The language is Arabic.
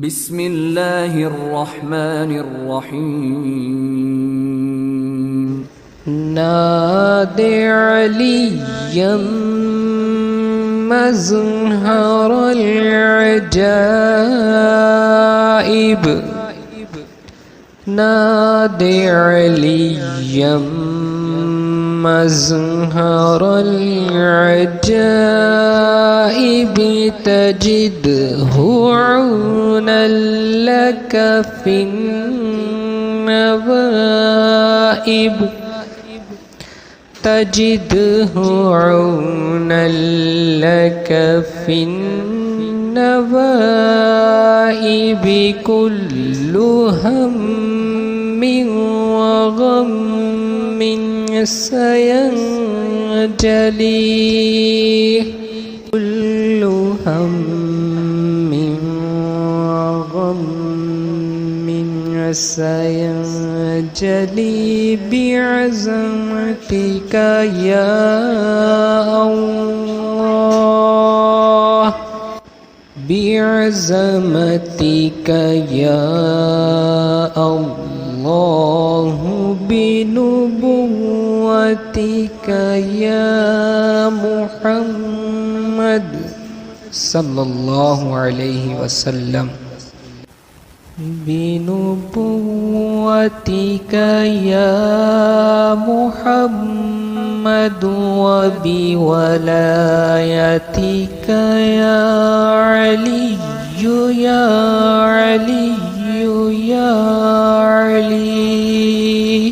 بسم الله الرحمن الرحيم نادي عليا مزهر العجائب نادي عليا مزهر العجائب تجده عونا لك في النوائب تجده عونا لك في النوائب كل هم وغم سينجلي كل هم وغم سينجلي بعزمتك يا الله بعزمتك يا الله بنبوتك يا محمد صلى الله عليه وسلم بنبوتك يا محمد وبولايتك يا علي يا علي يا علي